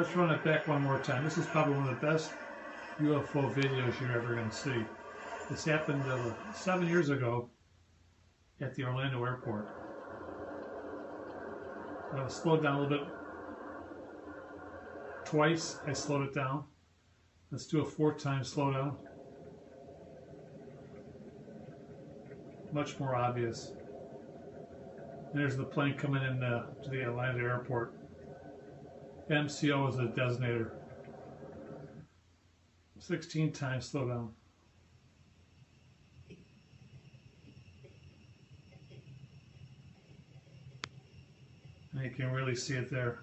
let's run it back one more time. This is probably one of the best UFO videos you're ever going to see. This happened 7 years ago at the Orlando airport. I was slowed down a little bit. Twice I slowed it down. Let's do a 4th time slowdown. Much more obvious. There's the plane coming in to the Atlanta airport. MCO is a designator. 16 times slow down. And you can really see it there.